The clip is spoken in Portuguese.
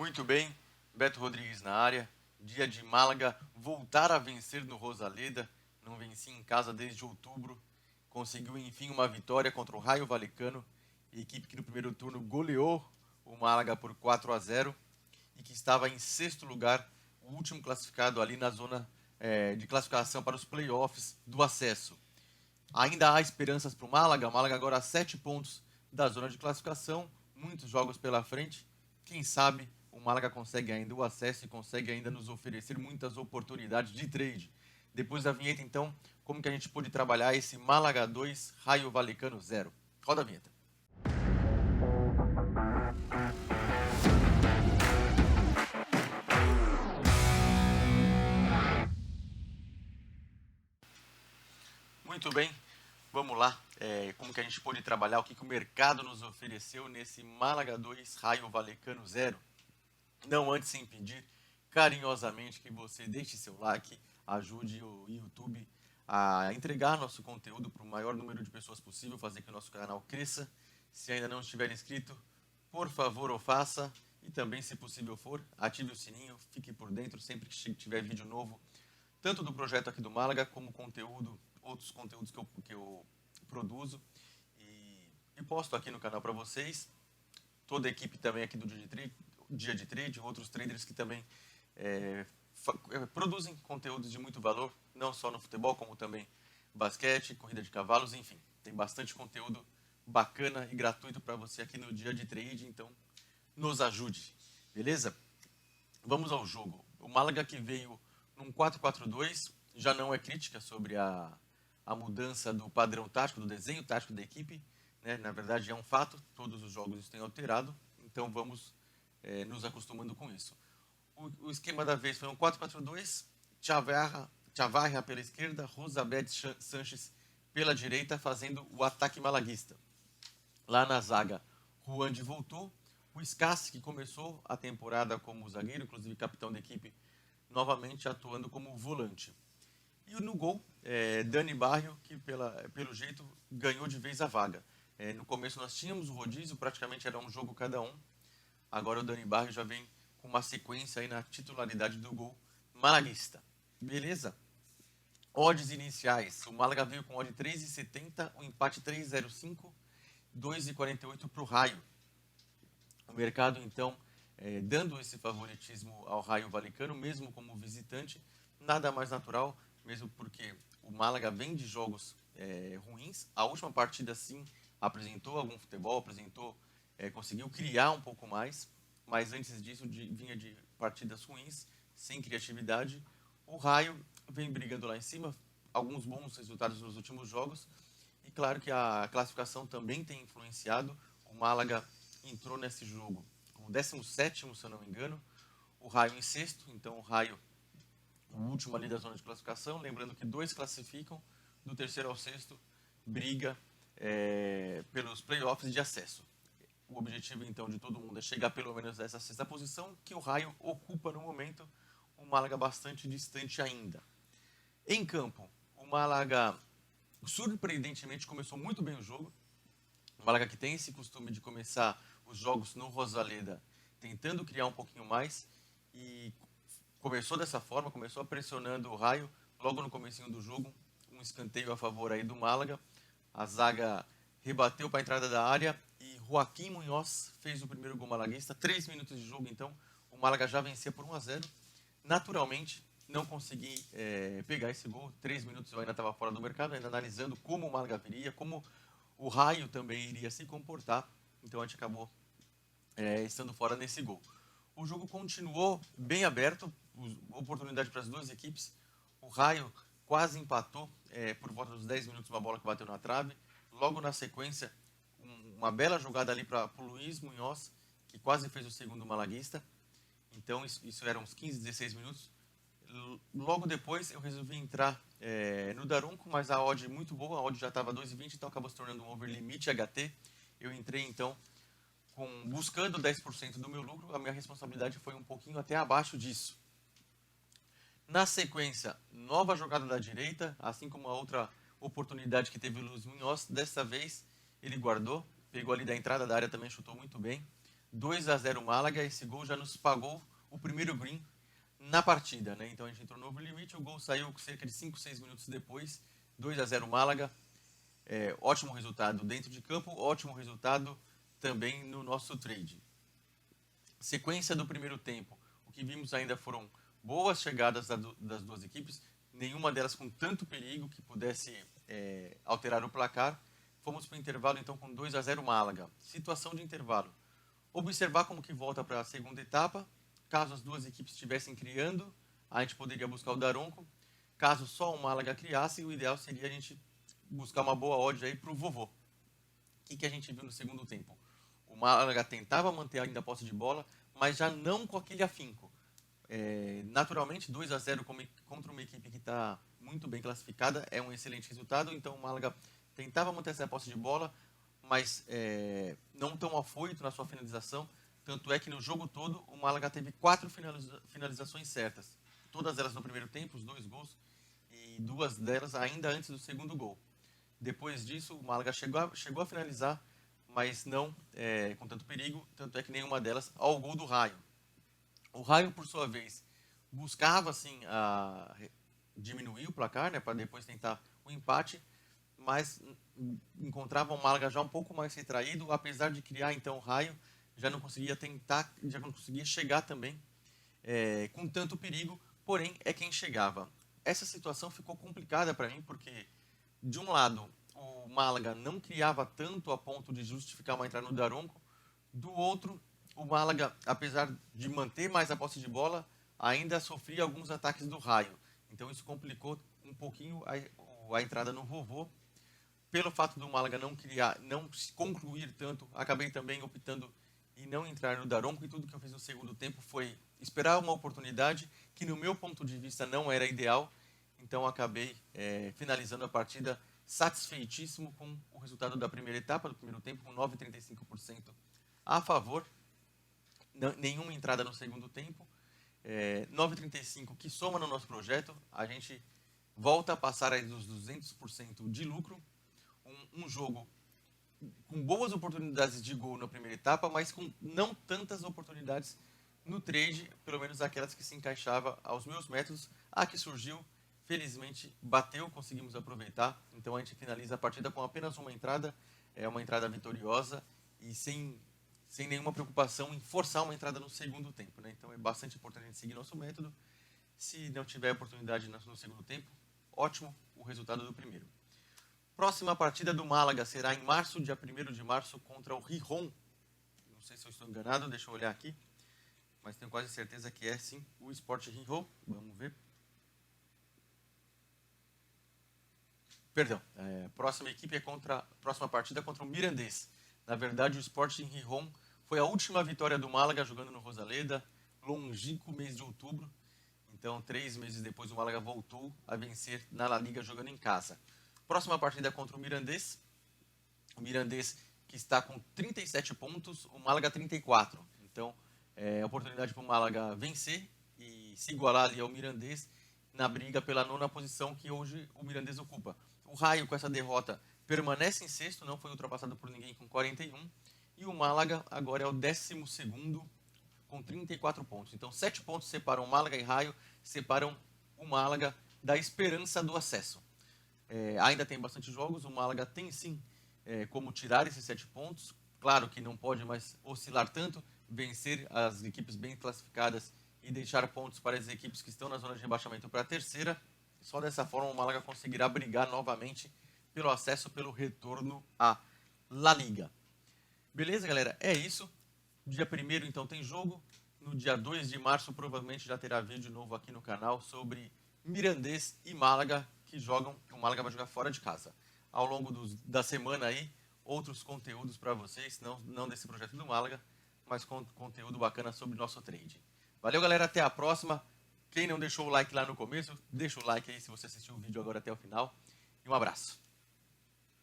Muito bem, Beto Rodrigues na área. Dia de Málaga voltar a vencer no Rosaleda. Não vencia em casa desde outubro. Conseguiu enfim uma vitória contra o Raio Valecano, equipe que no primeiro turno goleou o Málaga por 4-0 e que estava em sexto lugar, o último classificado ali na zona de classificação para os playoffs do acesso. Ainda há esperanças para o Málaga. O Málaga agora a 7 pontos da zona de classificação, muitos jogos pela frente. Quem sabe o Málaga consegue ainda o acesso e consegue ainda nos oferecer muitas oportunidades de trade. Depois da vinheta, então, como que a gente pôde trabalhar esse Málaga 2, Raio Valecano 0? Roda a vinheta. Muito bem, vamos lá. Como que a gente pôde trabalhar, o que o mercado nos ofereceu nesse Málaga 2, Raio Valecano 0? Não antes sem pedir carinhosamente que você deixe seu like, ajude o YouTube a entregar nosso conteúdo para o maior número de pessoas possível, fazer que o nosso canal cresça. Se ainda não estiver inscrito, por favor, o faça. E também, se possível for, ative o sininho, fique por dentro sempre que tiver vídeo novo, tanto do projeto aqui do Málaga, como conteúdo, outros conteúdos que eu produzo e posto aqui no canal para vocês. Toda a equipe também aqui do Dia de Trade, outros traders que também produzem conteúdos de muito valor, não só no futebol, como também basquete, corrida de cavalos, enfim. Tem bastante conteúdo bacana e gratuito para você aqui no Dia de Trade, então nos ajude, beleza? Vamos ao jogo. O Málaga que veio num 4-4-2, já não é crítica sobre a mudança do padrão tático, do desenho tático da equipe, né? Na verdade é um fato, todos os jogos têm alterado, então vamos nos acostumando com isso. O esquema da vez foi um 4-4-2, Chavarra pela esquerda, Rosabed Sanches pela direita, fazendo o ataque malaguista. Lá na zaga, Juande voltou, o Scassi, que começou a temporada como zagueiro, inclusive capitão da equipe, novamente atuando como volante. E no gol, Dani Barrio, que pelo jeito ganhou de vez a vaga. No começo nós tínhamos o rodízio, praticamente era um jogo cada um. Agora o Dani Barrio já vem com uma sequência aí na titularidade do gol malaguista. Beleza? Odds iniciais. O Málaga veio com odd 3,70, o empate 3,05, 2,48 para o Raio. O mercado, então, dando esse favoritismo ao Raio Valecano, mesmo como visitante, nada mais natural, mesmo porque o Málaga vem de jogos ruins. A última partida, sim, apresentou algum futebol, conseguiu criar um pouco mais, mas antes disso vinha de partidas ruins, sem criatividade. O Raio vem brigando lá em cima, alguns bons resultados nos últimos jogos, e claro que a classificação também tem influenciado. O Málaga entrou nesse jogo com o 17º, se eu não me engano, o Raio em sexto, então o Raio, o último ali da zona de classificação, lembrando que 2 classificam, do terceiro ao sexto, briga pelos playoffs de acesso. O objetivo, então, de todo mundo é chegar pelo menos a essa sexta posição, que o Raio ocupa no momento, o Málaga bastante distante ainda. Em campo, o Málaga, surpreendentemente, começou muito bem o jogo. O Málaga que tem esse costume de começar os jogos no Rosaleda, tentando criar um pouquinho mais, e começou dessa forma, começou pressionando o Raio, logo no comecinho do jogo, um escanteio a favor aí do Málaga, a zaga rebateu para a entrada da área e Joaquim Munhoz fez o primeiro gol malaguista. 3 minutos de jogo, então, o Málaga já vencia por 1-0. Naturalmente, não consegui pegar esse gol. 3 minutos eu ainda estava fora do mercado, ainda analisando como o Málaga viria, como o Raio também iria se comportar. Então a gente acabou estando fora nesse gol. O jogo continuou bem aberto, oportunidade para as duas equipes. O Raio quase empatou por volta dos 10 minutos, uma bola que bateu na trave. Logo na sequência, uma bela jogada ali para o Luiz Munhoz, que quase fez o segundo malaguista. Então isso era uns 15, 16 minutos. Logo depois eu resolvi entrar no Daronco, mas a odd muito boa, a odd já estava 2,20, então acabou se tornando um over limit HT. Eu entrei então buscando 10% do meu lucro, a minha responsabilidade foi um pouquinho até abaixo disso. Na sequência, nova jogada da direita, assim como a outra oportunidade que teve o Luiz Munhoz, dessa vez ele guardou, pegou ali da entrada da área, também chutou muito bem. 2-0 Málaga. Esse gol já nos pagou o primeiro green na partida, né? Então a gente entrou no novo limite, o gol saiu cerca de 5, 6 minutos depois. 2-0 Málaga. Ótimo resultado dentro de campo, ótimo resultado também no nosso trade. Sequência do primeiro tempo, o que vimos ainda foram boas chegadas das duas equipes, nenhuma delas com tanto perigo que pudesse alterar o placar. Fomos para o intervalo então com 2-0 Málaga. Situação de intervalo. Observar como que volta para a segunda etapa. Caso as duas equipes estivessem criando, a gente poderia buscar o Daronco. Caso só o Málaga criasse, o ideal seria a gente buscar uma boa odd aí para o vovô. O que a gente viu no segundo tempo? O Málaga tentava manter ainda a posse de bola, mas já não com aquele afinco. Naturalmente, 2-0 contra uma equipe que está muito bem classificada é um excelente resultado. Então o Málaga tentava manter essa posse de bola, mas não tão afoito na sua finalização. Tanto é que no jogo todo o Málaga teve 4 finalizações certas. Todas elas no primeiro tempo, os 2 gols, e 2 delas ainda antes do segundo gol. Depois disso, o Málaga chegou a finalizar, mas não com tanto perigo, tanto é que nenhuma delas ao gol do Raio. O Raio, por sua vez, buscava assim, diminuir o placar, né, para depois tentar o empate, mas encontrava o Málaga já um pouco mais retraído, apesar de criar então o Raio, já não conseguia chegar também com tanto perigo, porém é quem chegava. Essa situação ficou complicada para mim, porque de um lado o Málaga não criava tanto a ponto de justificar uma entrada no Daronco, do outro o Málaga, apesar de manter mais a posse de bola, ainda sofria alguns ataques do Raio. Então isso complicou um pouquinho a entrada no vovô. Pelo fato do Málaga não concluir tanto, acabei também optando em não entrar no Daronco, e tudo que eu fiz no segundo tempo foi esperar uma oportunidade que no meu ponto de vista não era ideal. Então acabei finalizando a partida satisfeitíssimo com o resultado da primeira etapa, do primeiro tempo, com 9,35% a favor. Nenhuma entrada no segundo tempo. 9,35% que soma no nosso projeto. A gente volta a passar aí dos 200% de lucro. Um jogo com boas oportunidades de gol na primeira etapa, mas com não tantas oportunidades no trade, pelo menos aquelas que se encaixavam aos meus métodos. A que surgiu, felizmente bateu, conseguimos aproveitar. Então a gente finaliza a partida com apenas uma entrada, uma entrada vitoriosa e sem nenhuma preocupação em forçar uma entrada no segundo tempo, né? Então é bastante importante a gente seguir nosso método. Se não tiver oportunidade no segundo tempo, ótimo o resultado do primeiro. Próxima partida do Málaga será em março, dia 1º de março, contra o Gijón. Não sei se eu estou enganado, deixa eu olhar aqui. Mas tenho quase certeza que é sim o Sport Gijón. Vamos ver. Perdão, próxima partida contra o Mirandês. Na verdade, o Sporting Gijón foi a última vitória do Málaga jogando no Rosaleda, longínquo mês de outubro. Então, 3 meses depois, o Málaga voltou a vencer na La Liga jogando em casa. Próxima partida contra o Mirandês. O Mirandês que está com 37 pontos, o Málaga 34. Então, oportunidade para o Málaga vencer e se igualar ali ao Mirandês na briga pela 9ª posição que hoje o Mirandês ocupa. O Raio, com essa derrota, permanece em sexto, não foi ultrapassado por ninguém com 41. E o Málaga agora é o 12º com 34 pontos. Então, 7 pontos separam o Málaga e Raio, separam o Málaga da esperança do acesso. Ainda tem bastante jogos, o Málaga tem sim como tirar esses 7 pontos. Claro que não pode mais oscilar tanto, vencer as equipes bem classificadas e deixar pontos para as equipes que estão na zona de rebaixamento para a terceira. Só dessa forma o Málaga conseguirá brigar novamente pelo acesso, pelo retorno à La Liga. Beleza, galera? É isso. Dia 1º, então, tem jogo. No dia 2 de março, provavelmente já terá vídeo novo aqui no canal sobre Mirandês e Málaga, que jogam. O Málaga vai jogar fora de casa. Ao longo da semana aí, outros conteúdos para vocês, não desse projeto do Málaga, mas conteúdo bacana sobre o nosso trade. Valeu, galera. Até a próxima. Quem não deixou o like lá no começo, deixa o like aí se você assistiu o vídeo agora até o final. E um abraço.